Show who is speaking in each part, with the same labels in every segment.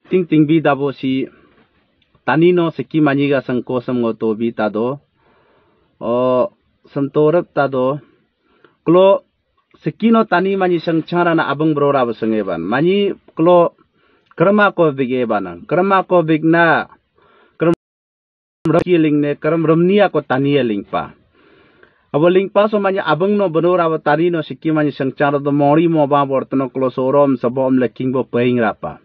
Speaker 1: ting ting bi dabo si tanino seki maniga sangko sam ngoto bi tado o santorap tado klo sekino tani mani sangchara na abang brora basengeban mani klo kerma ko bige banang kerma ko bigna kerma kiling ne kerma romnia ko tania lingpa abo lingpa so mani abang no brora ba tani no seki mani sangchara do mori mo ba bortno klo sorom sabom le kingbo pehing rapa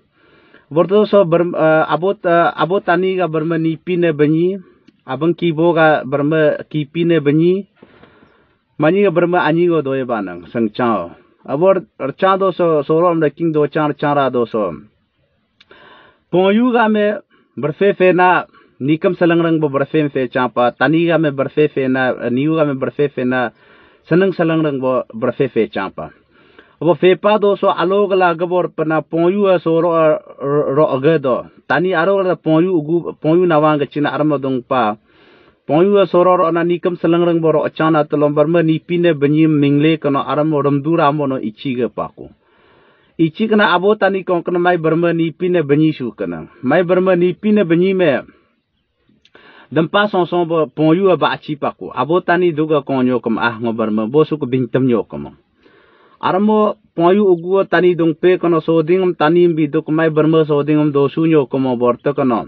Speaker 1: borto so abot tani ga berma nipine banyi abang kibo ga berma kipine banyi mani ga berma anyi go doe banang sangchao abor cha do so sorom le king do chara do so poyu ga me berfe na nikam salangrang bo berfe fe chapa tani ga me berfe na niu ga me berfe na sanang salangrang bo berfe fe chapa abo fepa do so alog la gabor pana poyu so ro agedo tani aro la poyu nawang ga china arma dong pa poyu so ro na nikam salangrang bo ro achana tolom barma nipine banyim mingle kono armo ramdura mo no ichi ga pa ko ichi kana abo tani kon kana mai barma nipine banyi su kana mai barma nipine banyi me dampa son bo poyu ba achi pa ko abo tani duga konyo kom ngo barma bo su ko bingtam nyo kom armo poyu ugu tani dong pe kono sodingum tani bi duk mai berma sodingum do sunyo komo borto kono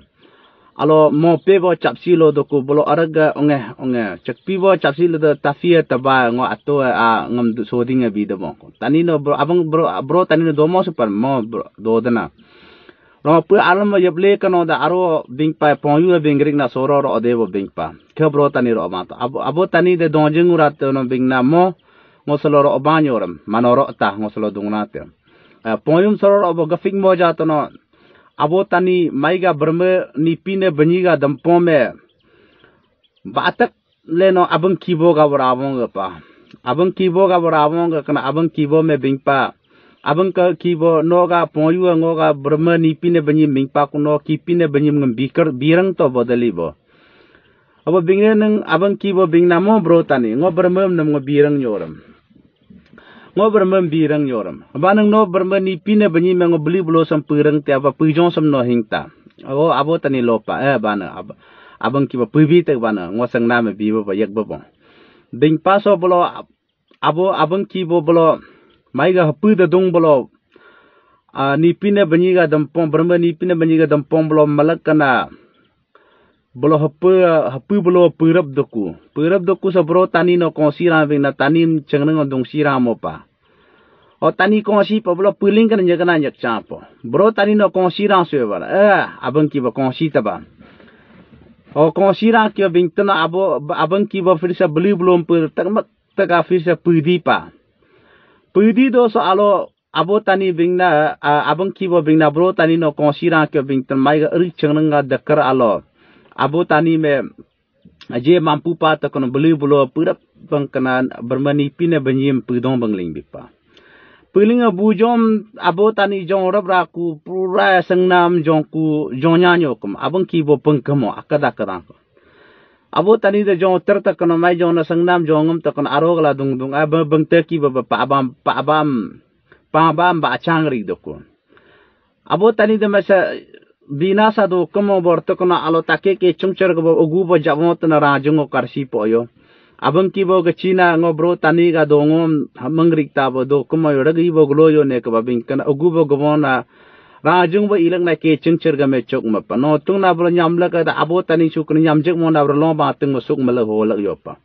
Speaker 1: alo mo pe bo chapsi lo do ko bolo araga onge chakpi bo chapsi lo do tafia taba ngo ato a ngam sodinga bi do mo tani no abang bro tani no do mo super mo do dana ro pu alam yeble kono da aro bing pa poyu bingring na soro ro debo bing pa ke bro tani ro ma abo tani de donjing urat no bing na mo ngosolo ro banyoram manoro ta ngosolo dungnate poyum soro obo gafing mo jato no abo tani maiga berme nipine banyiga dampome batak leno abang kibo ga boravong pa abang kibo ga boravong kana abang kibo me bingpa abang ka kibo noga poyu ngoga berme nipine banyi bingpa kuno kipine banyi ngambikar birang to bodalibo abo bingen abang kibo bing namo bro tani ngo berme nam ngo birang nyoram ngo bermem birang nyoram banang no berme ni pine banyi mengo beli blo sam pirang te apa pujong sam no hingta abo tani lopa bana abang ki ba pubi te bana ngo sang na me bi ba yak ba ding paso blo abang ki bo blo mai ga pu da dong blo ni pine banyi ga dampom berme ni pine banyi ga dampom blo malak kana blo hapu blo purap doku sa bro tani no konsira bing na tani chengnang dong sira mo pa o tani konsi pa blo puling kan nyakana nyak chapo bro tani no konsira se bala abang ki ba konsi ta ba o konsira ki bing tana abang ki ba firsa beli belum pur tak firsa pudi pa pudi do so alo abo tani bing na abang ki ba bing na bro tani no konsira ki bing tan mai ga ri chengnang ga dakar alo abo tani me aje mampu pa ta kono beli bulo purap bang kana bermani pine banyim pudong bangling bipa puling bujom abo tani jong rabra ku pura sangnam jong ku jonya nyokum abang ki bo pengkamo akada karang abo tani de jong terta kono mai jong na sangnam jongum ta kono arogla dung abang teki ba abam ba changri doko abo tani de masa binasa do komo borto kono alo take ke chungcher go ugu bo jamot na rajungo karsi poyo abang ki bo gachina ngo bro tani ga dongom mangrik ta bo do komo yoragi bo gloyo ne ka babing kana ugu bo gomona rajung bo ilang na ke chungcher ga me chok ma pa no tung na bro nyamla ka da abo tani su kun nyamjek mo na bro lo ba tung mo suk mala ho lak yo pa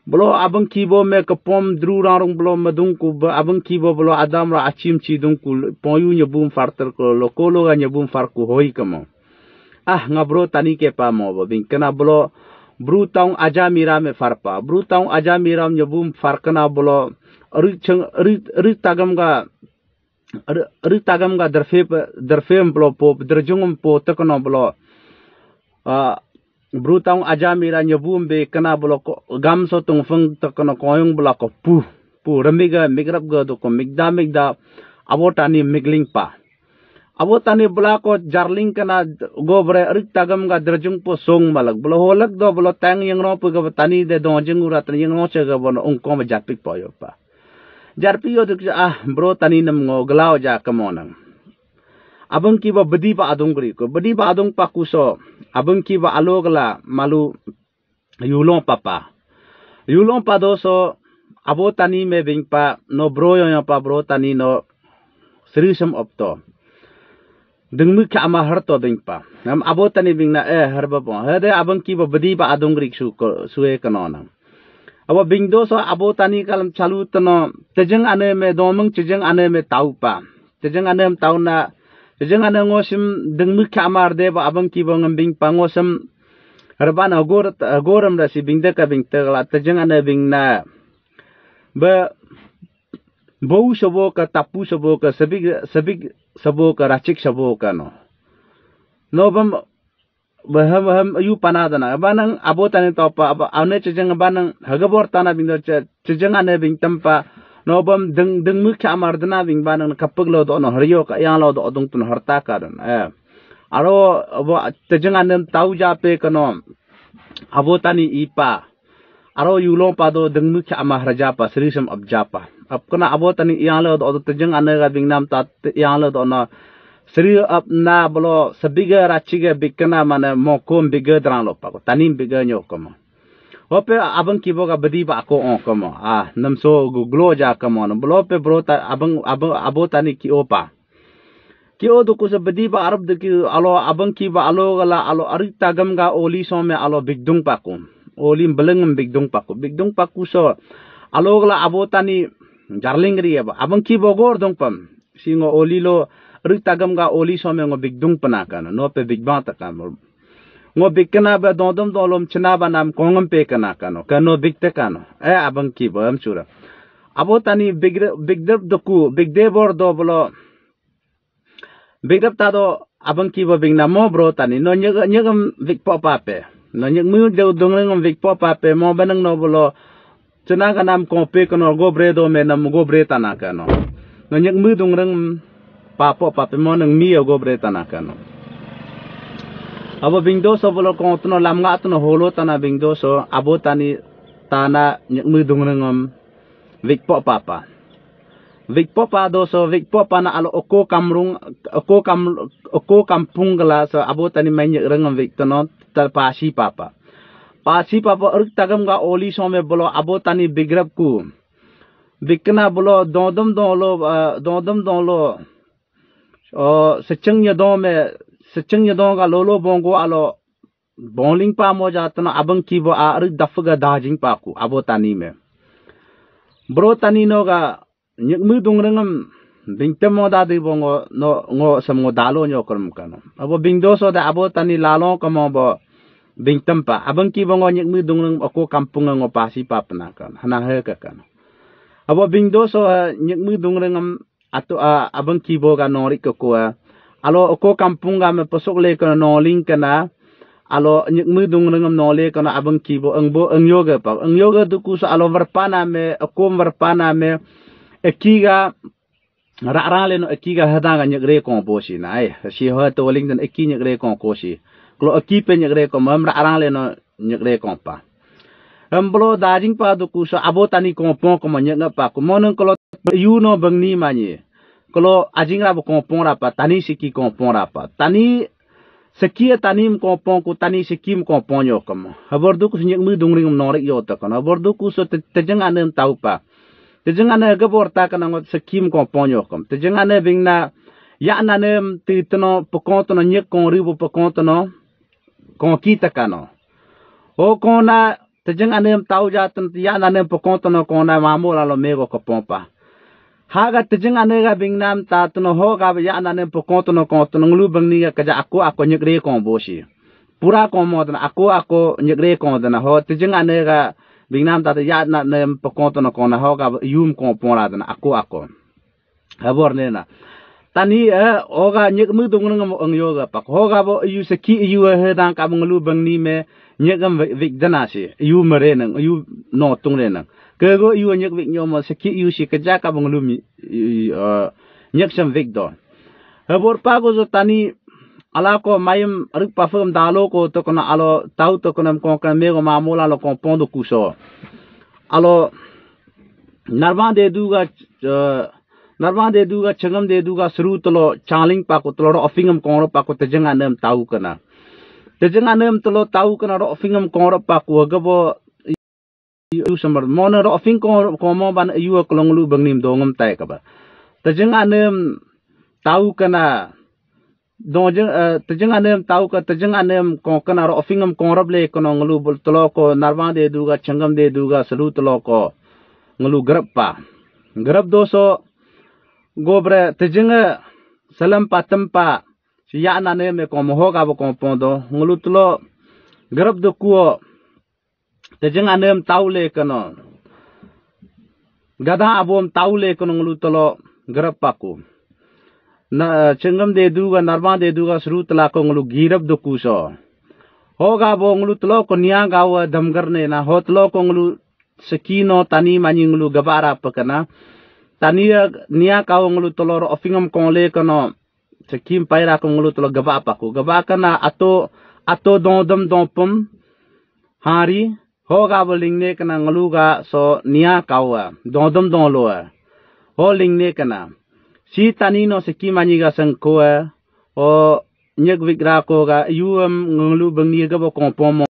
Speaker 1: blo abang ki bo me kapom dru rarung blo madung ku abang ki bo blo adam ra achim chi dung ku poyu nyebum farter ko lokolo ga nyebum far ku hoi kamo nga bro tani ke pa mo bo bing kana blo bru taung aja mira me farpa bru taung aja mira nyebum far kana blo ri tagam ga derfem blo po derjungum po takono blo brutang aja mira nyebum be kana bloko gam so tung feng takono koyong bloko pu ramiga migrap ga do ko migda abotani migling pa abotani blako jarling kana gobre rik tagam ga derjung po song malak blo holak do blo tang yang ro pu ga tani de do jing urat yang no che ga bon ong ko ma japik po yo pa jarpi yo dik bro tani nam ngo glaw ja kamonang abang ki ba bedi ba adong gri ko bedi ba adong pa kuso abang ki ba alogla malu yulong papa yulong pa do so abo tani me bing pa no bro yo pa bro tani no serisam opto dengmu ka ama harto bing pa nam abo tani bing na harba po hade abang ki ba bedi ba adong gri su ko suwe kanona abo bing do so abo tani kalam chalu tano tejeng ane me domeng tejeng ane me tau pa tejeng ane tau na tejeng ane ngosim dengmu ka amar de ba abang ki ba ngambing pa ngosem harbana goram da si bing de ka bing tegla tejeng ane bing na ba bau sabo ka tapu sabo ka sabig sabo ka rachik sabo ka no bam baham ayu panadana banang abotan to pa ane chejeng banang hagabor tana bing chejeng ane bing tampa no bam deng mu kha mardana bing banang kapag lo do no hariyo ka yang lo do odung tun harta ka don aro chejeng ane tau ja pe kano abotani ipa aro yulong pa do deng mu kha mahraja pa srisam abjapa apkana abotani yang lo do chejeng ane ga bing nam ta yang lo do no Seri up na bolo sebiga raciga bikana mana mokom biga drang lopa ko tanim biga nyokomo. Ope abang kibo ka bedi ba ako on komo namso guglo ja komo no bolo pe bro ta abang abotani ki opa. Ki o do ko sa bedi ba arab de ki alo abang kiba alo gala alo arita gam ga oli so me alo bigdung pa ko. Oli belengem bigdung pa ko so alo gala abotani jarling ri ba abang kibo gor dong pam singo oli lo Rutagam ga oli some ngo bigdung panakano no pe bigba takano ngo bigkana ba dodom dolom chna ba nam kongam pe kanakano kano bigtekano abang ki bo am chura abotani bigdeb doku bigdebor do bolo bigdeb ta do abang ki bo bigna mo bro tani no nyegam bigpo pape no nyeg mu de dongeng bigpo pape mo banang no bolo chna ga nam ko pe kano go bre do me nam go bre tanakano no nyeg mu dongreng papo mo nang miyo go bre tanakano abo bingdo so bolo ko tno lamga tno holo tana bingdo so abo tani tana nyekmu dungrengom vikpo papa do so vikpo pana alo oko kampung gala so abo tani menyek rengom viktono terpasi papa urk tagam ga oli so me bolo abo tani bigrab ku bikna bolo dodom dolo secengnya dong ga lolo bongo alo bowling pa mo jatno abang kibo ar dafga dajing pa ku abotani me bro tani no ga nyekmu dongrengam bingtemo da de bongo no ngo samgo dalo nyo kram kano abo bingdo so da abotani lalo kamo bo bingtem pa abang kibo ngo nyekmu dongreng ako kampung ngo pasi pa penakan hana he ka kano abo bingdo so nyekmu dongrengam atau abang kibo ga norik ko alo ko kampung ga me posok le ko noling kana alo nyekmu dongrengam nole kana abang kibo ang yoga du ku so alo verpana me ekiga ra le no ekiga hada ga nyekre ko bosi na si ho to ling dan eki nyekre ko si klo eki pe nyekre ko mam ra le no nyekre ko pa amblo dajing pa du ku so abotani ko pon ko nyek pa ko moneng klo yuno bangni manye kalau ajing rabo kompong rapa tani siki kompong rapa tani sekia tanim kompong ku tani sikim kompong yo kamo habordu ku nyek mu dungring norek yo ta kana habordu ku so tejeng anem tau pa tejeng ane gabor ta kana ngot sikim kompong yo kam tejeng ane bingna ya nanem titno pokontono nyek kon ribo pokontono kon kita kano o kona tejeng anem tau jatan ya nanem pokontono kona mamul alo mego kopompa haga tejeng ane ga bingnam ta tno ho ga ya nane pokontono nglu bangni ga kaja ako nyekre ko bosi pura ko modna ako nyekre ko dana ho tejeng ane ga bingnam ta ya nane pokontono na ho ga yum ko pora dana ako habor nena tani o ga nyekmu dungreng ang yoga pak ho ga bo yu seki yu he dang ka nglu bangni me nyekam vikdana si yu mere nang yu no tung le nang kego yu nyek vik nyomo seki yu si keja ka banglumi nyek sam vik do habor pago zo tani ala ko mayem rik pafum dalo ko to kono alo tau to kono ko kan mego mamula lo ko pondo kuso alo narban de duga narwa de duga changam de duga seru tolo chaling pa ko tolo ofingam kongro pa ko tejeng anem tahu kana tejeng anem tolo tahu kana ro ofingam kongro pa ko gabo yu samar mono ro ofing ko mo ban yu kolonglu bangnim dongam tai ka ba tejeng anem tahu kana dojeng tejeng anem tahu ka tejeng anem ko kana ro ofingam kongro le kono nglu bul tolo ko narwa de duga changam de duga seru tolo ko nglu grab pa grab doso gobre tejeng salam patem pa siya na ne me ko moho ga ko pondo nglu tolo grab do kuo tejeng anem taule kono gada abom taule kono nglu tolo grab paku na chengam de duga narma de duga seru tala ko nglu girab do kuso hoga bo nglu tolo ko nia gawa damgar ne na hotlo ko nglu sekino tani mani nglu gabara pakana tania nia kaw nglu tolo ro ofingam kongle kono sekim paira ko nglu tolo gaba paku gaba kana ato dodam dompum hari hoga bo lingne kana nglu ga so nia kawa dodam don lo ho lingne kana si tani no sekimani ga sangko o nyek vigra ko ga yuam nglu bangni ga bo kompom